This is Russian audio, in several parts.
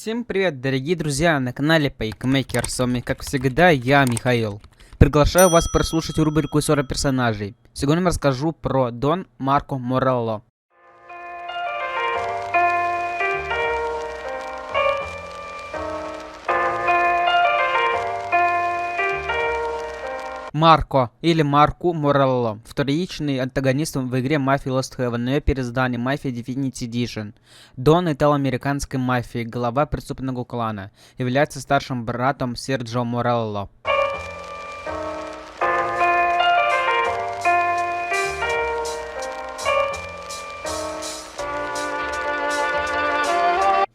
Всем привет, дорогие друзья, на канале Paymaker. С вами, как всегда, я, Михаил. Приглашаю вас прослушать рубрику 40 персонажей. Сегодня я расскажу про Дон Марко Морелло. Марко или Марку Морелло, вторичный антагонист в игре Mafia Lost Heaven, но ее переиздание Mafia Definitive Edition. Дон итало-американской мафии, глава преступного клана, является старшим братом Серджио Морелло.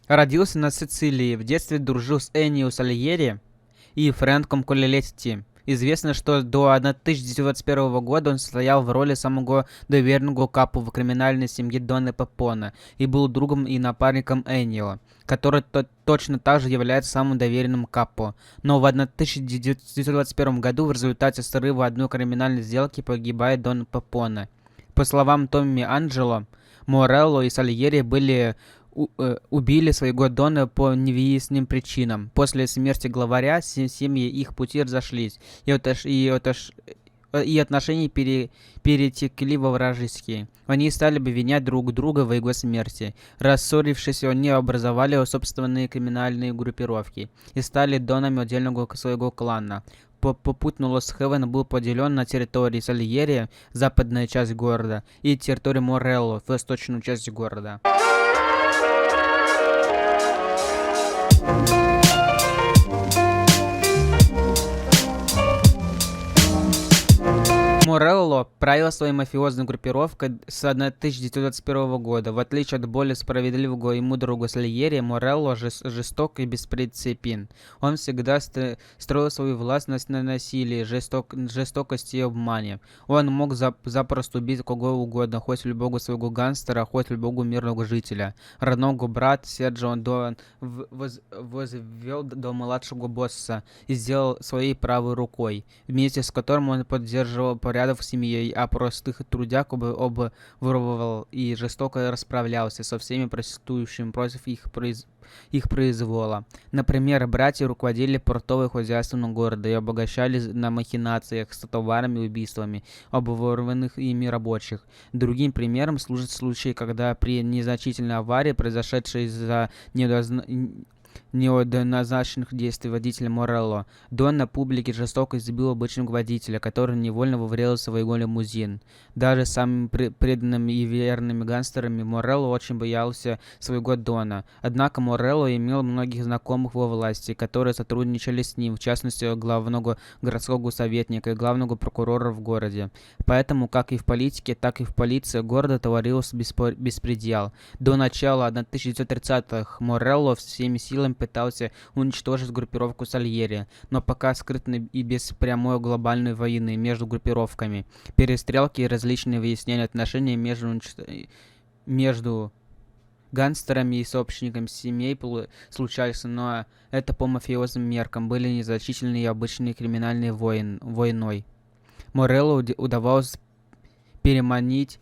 Родился на Сицилии, в детстве дружил с Эннио Сальери и Фрэнком Коллетти. Известно, что до 1921 года он состоял в роли самого доверенного капо в криминальной семье Дона Папона и был другом и напарником Эннио, который точно так же является самым доверенным капо. Но в 1921 году в результате срыва одной криминальной сделки погибает Дон Папона. По словам Томми Анджело, Морелло и Сальери убили своего Дона по невыясненным причинам. После смерти главаря семьи их пути разошлись, и отношения перетекли во вражеские. Они стали обвинять друг друга в его смерти. Рассорившись, они образовали собственные криминальные группировки и стали донами отдельного своего клана. Попутно Лост Хевен был поделен на территории Сальери, западная часть города, и территорию Морелло, восточную часть города. Морелло правил своей мафиозной группировкой с 1921 года. В отличие от более справедливого и мудрого Сальери, Морелло жесток и беспринципен. Он всегда строил свою властность на насилии, жестокости и обмане. Он мог запросто убить кого угодно, хоть любого своего гангстера, хоть любого мирного жителя. Родного брата Серджио Дон возвел до младшего босса и сделал своей правой рукой, вместе с которым он поддерживал порядок в семье, а простых трудяг обворовывал и жестоко расправлялся со всеми протестующими против их произвола. Например, братья руководили портовым хозяйством города и обогащались на махинациях с товарами и убийствами обворованных ими рабочих. Другим примером служит случай, когда при незначительной аварии, произошедшей из-за неоднозначных действий водителя Морелло, Дон на публике жестоко избил обычного водителя, который невольно врезался в его лимузин. Даже самыми преданными и верными гангстерами Морелло очень боялся своего Дона. Однако Морелло имел многих знакомых во власти, которые сотрудничали с ним, в частности, главного городского советника и главного прокурора в городе. Поэтому, как и в политике, так и в полиции города творился беспредел. До начала 1930-х Морелло всеми силами пытался уничтожить группировку Сальери, но пока скрытно и без прямой глобальной войны между группировками. Перестрелки и различные выяснения отношений между гангстерами и сообщниками семей случались, но это по мафиозным меркам были незначительные и обычные криминальные войной. Морелло удавалось переманить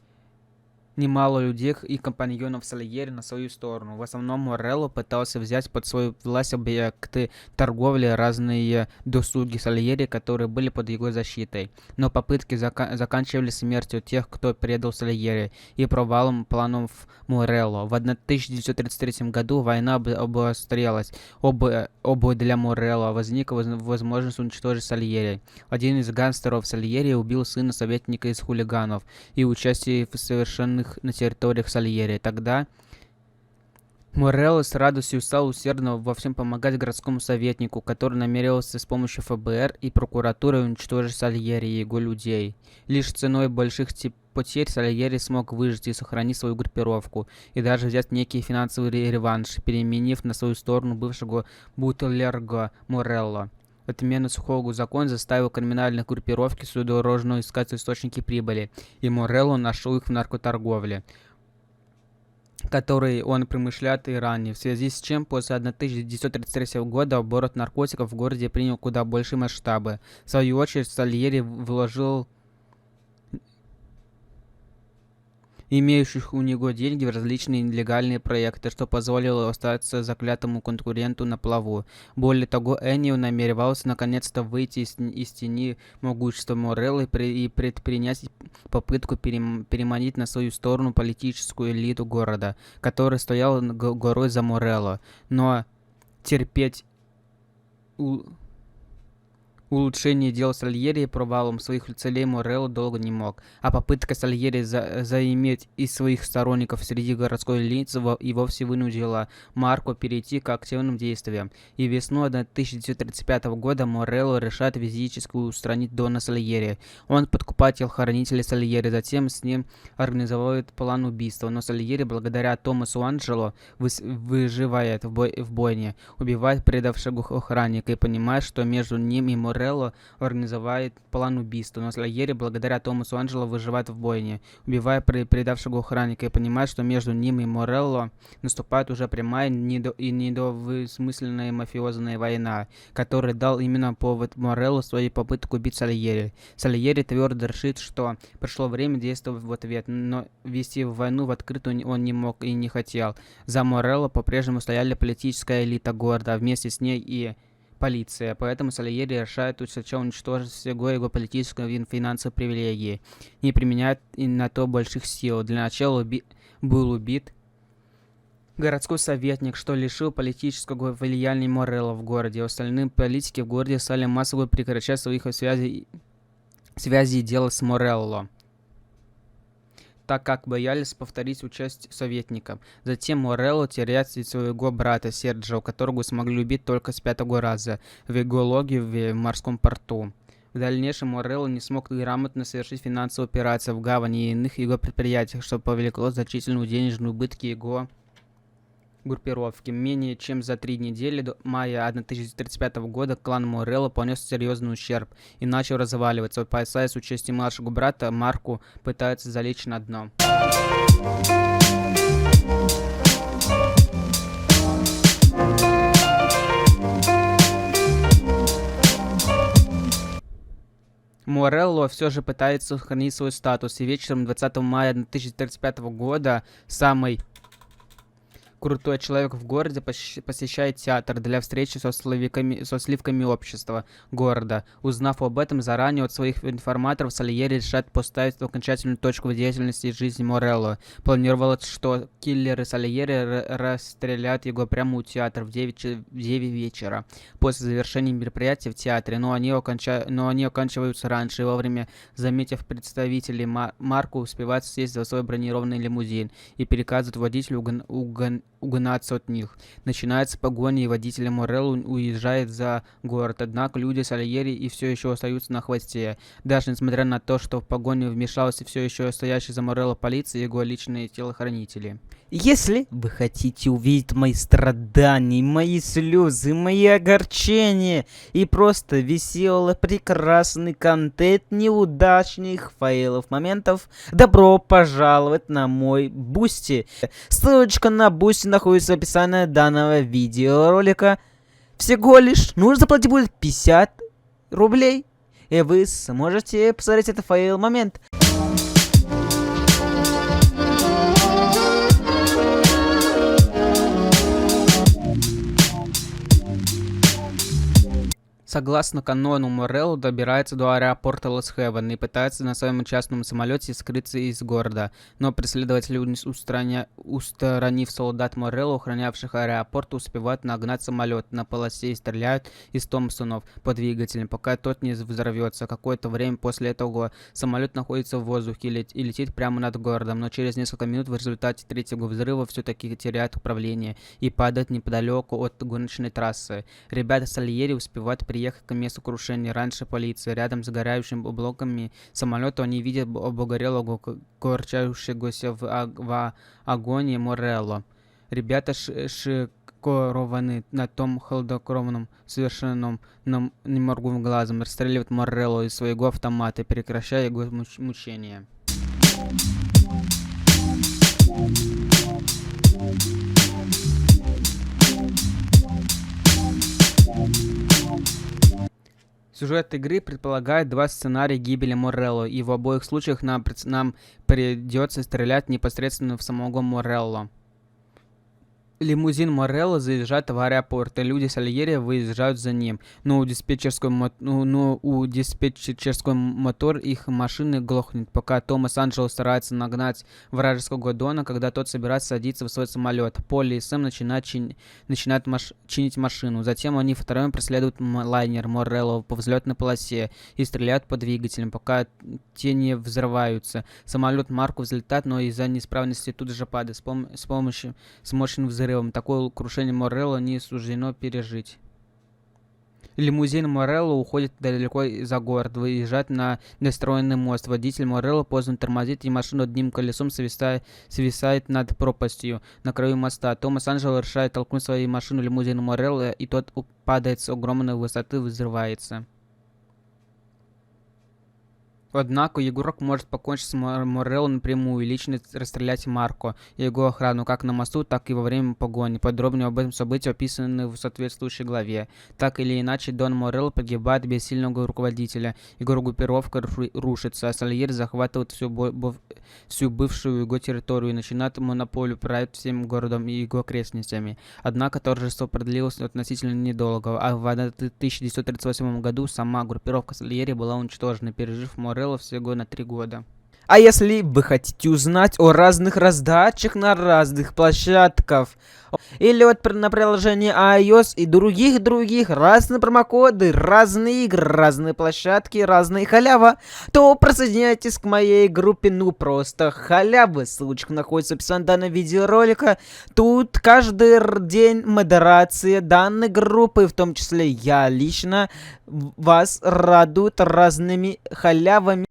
немало людей и компаньонов Сальери на свою сторону. В основном Морелло пытался взять под свою власть объекты торговли, разные досуги Сальери, которые были под его защитой. Но попытки заканчивались смертью тех, кто предал Сальери, и провалом планов Морелло. В 1933 году война обострилась. Для Морелло возникла возможность уничтожить Сальери. Один из гангстеров Сальери убил сына советника из хулиганов и участие в совершенных на территориях Сальери. Тогда Морелло с радостью стал усердно во всем помогать городскому советнику, который намеревался с помощью ФБР и прокуратуры уничтожить Сальери и его людей. Лишь ценой больших потерь Сальери смог выжить и сохранить свою группировку, и даже взять некий финансовый реванш, переменив на свою сторону бывшего бутлерга Морелло. Отмена сухого закона заставила криминальные группировки судорожно искать источники прибыли, и Морелло нашел их в наркоторговле, которой он промышляет и ранее, в связи с чем после 1933 года оборот наркотиков в городе принял куда большие масштабы. В свою очередь Сальери вложил имеющих у него деньги в различные нелегальные проекты, что позволило остаться заклятому конкуренту на плаву. Более того, Энио намеревался наконец-то выйти из тени могущества Морелло и предпринять попытку переманить на свою сторону политическую элиту города, которая стояла горой за Морелло. Но терпеть улучшение дел Сальери провалом своих целей Морелло долго не мог, а попытка Сальери заиметь из своих сторонников среди городской элиты и вовсе вынудила Марко перейти к активным действиям. И весной 1935 года Морелло решает физически устранить Дона Сальери. Он подкупает телохранителей Сальери, затем с ним организовывает план убийства, но Сальери, благодаря Томасу Анджело, выживает в бойне, убивает предавшего охранника и понимает, что между ним и Морелло организовывает план убийства, но Сальери, благодаря Томасу Анджело, выживает в бойне, убивая предавшего охранника и понимает, что между ним и Морелло наступает уже прямая и недовысмысленная мафиозная война, которая дал именно повод Морелло своей попытке убить Сальери. Сальери твердо решит, что пришло время действовать в ответ, но вести войну в открытую он не мог и не хотел. За Морелло по-прежнему стояли политическая элита города, а вместе с ней и полиция, поэтому Сальери решает уничтожить всего его политические и финансовые привилегии, не применяет и на то больших сил. Для начала был убит городской советник, что лишил политического влияния Морелло в городе. Остальные политики в городе стали массово прекращать своих связей и дела с Морелло, так как боялись повторить участие советника. Затем Морелло теряет своего брата Серджио, которого смогли убить только с 5-го раза в его логе в морском порту. В дальнейшем Морелло не смог грамотно совершить финансовые операции в гавани и иных его предприятиях, что повлекло значительные денежные убытки его группировки. Менее чем за 3 недели до мая 1935 года клан Морелло понес серьезный ущерб и начал разваливаться. Опасаясь участия младшего брата, Марко пытается залечь на дно. Морелло все же пытается сохранить свой статус, и вечером 20 мая 1935 года самый крутой человек в городе посещает театр для встречи со сливками общества города. Узнав об этом заранее от своих информаторов, Сальери решает поставить окончательную точку в деятельности и жизни Морелло. Планировалось, что киллеры Сальери расстреляют его прямо у театра в 9 вечера после завершения мероприятия в театре, но они оканчиваются раньше, и вовремя заметив представителей Марко успевает сесть за свой бронированный лимузин и приказывает водителю угнаться от них. Начинается погоня, и водитель Морелло уезжает за город. Однако люди Сальери и все еще остаются на хвосте. Даже несмотря на то, что в погоню вмешался все еще стоящий за Морелло полиция и его личные телохранители. Если вы хотите увидеть мои страдания, мои слезы, мои огорчения и просто веселый, прекрасный контент неудачных фейлов, моментов, добро пожаловать на мой Бусти. Ссылочка на Бусти находится в описании данного видеоролика. Всего лишь нужно заплатить будет 50 рублей, и вы сможете посмотреть этот фейл момент. Согласно канону, Морелло добирается до аэропорта Лос-Хевен и пытается на своем частном самолете скрыться из города, но преследователи, устранив солдат Морелло, охранявших аэропорт, успевают нагнать самолет на полосе и стреляют из Томпсонов по двигателям, пока тот не взорвется. Какое-то время после этого самолет находится в воздухе и летит прямо над городом, но через несколько минут в результате третьего взрыва все-таки теряет управление и падает неподалеку от гоночной трассы. Ребята Сальери успевают приехать к месту крушения раньше полиции. Рядом с горящими обломками самолета они видят обгорелого, корчащегося в агонии Морелло. Ребята шокированы на том хладнокровном, совершенном, не моргнув глазом, расстреливают Морелло из своего автомата, прекращая его мучения. Сюжет игры предполагает два сценария гибели Морелло, и в обоих случаях нам придется стрелять непосредственно в самого Морелло. Лимузин Морелло заезжает в аэропорт, и люди Сальери выезжают за ним, но у диспетчерской мотор их машины глохнет, пока Томас Анджело старается нагнать вражеского Дона, когда тот собирается садиться в свой самолет. Полли и Сэм начинают чинить машину. Затем они втроем преследуют лайнер Морелло по взлетной полосе и стреляют по двигателям, пока те не взрываются. Самолет Марко взлетает, но из-за неисправности тут же падает с мощным взрывом. Такое крушение Морелло не суждено пережить. Лимузин Морелло уходит далеко за город, выезжает на достроенный мост. Водитель Морелло поздно тормозит, и машина одним колесом свисает над пропастью на краю моста. Томас Анджело решает толкнуть свою машину лимузину Морелло, и тот падает с огромной высоты и взрывается. Однако игрок может покончить с Морелло напрямую и лично расстрелять Марко и его охрану как на мосту, так и во время погони. Подробнее об этом событии описаны в соответствующей главе. Так или иначе, Дон Морелло погибает без сильного руководителя. Его группировка рушится, а Сальери захватывает всю бывшую его территорию и начинает монополию править всем городом и его окрестностями. Однако торжество продлилось относительно недолго, а в 1938 году сама группировка Сальери была уничтожена, пережив Морелло всего на 3 года. А если вы хотите узнать о разных раздачах на разных площадках, или вот на приложении iOS и других разные промокоды, разные игры, разные площадки, разные халява, то присоединяйтесь к моей группе «Ну просто халявы». Ссылочка находится в описании данного видеоролика. Тут каждый день модерация данной группы, в том числе я лично, вас радует разными халявами.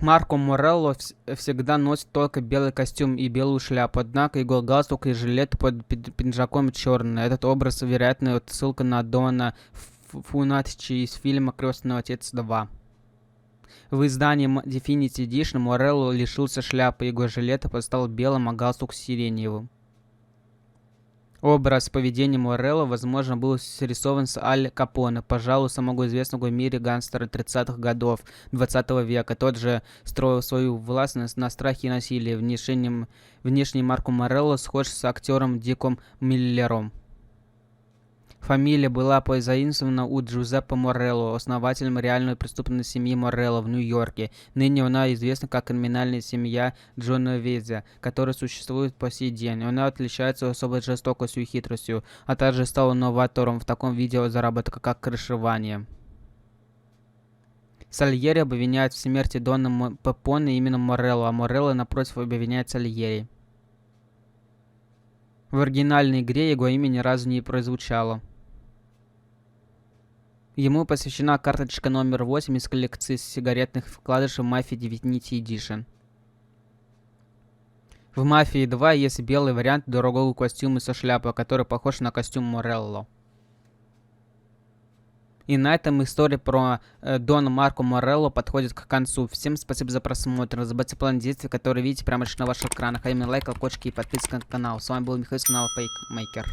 Марко Морелло всегда носит только белый костюм и белую шляпу, однако его галстук и жилет под пиджаком черный. Этот образ, вероятно, отсылка на Дона Фунатичи из фильма «Крестный отец 2». В издании Definity Edition Морелло лишился шляпы, его жилет стал белым, а галстук сиреневым. Образ поведения Морелло, возможно, был срисован с Аль Капоне, пожалуй, самого известного в мире гангстера 30-х годов 20 века. Тот же строил свою власть на страхе и насилии. Внешний Марко Морелло схож с актером Диком Миллером. Фамилия была позаимствована у Джузеппе Морелло, основателем реальной преступной семьи Морелло в Нью-Йорке. Ныне она известна как криминальная семья Дженовезе, которая существует по сей день. Она отличается особой жестокостью и хитростью, а также стала новатором в таком виде заработка, как крышевание. Сальери обвиняет в смерти Дона Пепоне именно Морелло, а Морелло, напротив, обвиняет Сальери. В оригинальной игре его имя ни разу не прозвучало. Ему посвящена карточка номер 8 из коллекции сигаретных вкладышей Mafia Divinity Edition. В Mafia 2 есть белый вариант дорогого костюма со шляпой, который похож на костюм Морелло. И на этом история про Дона Марко Морелло подходит к концу. Всем спасибо за просмотр. Не забывайте план действий, который видите прямо на ваших экранах. А именно лайк, колокольчики и подписка на канал. С вами был Михаил с канала Fake Maker.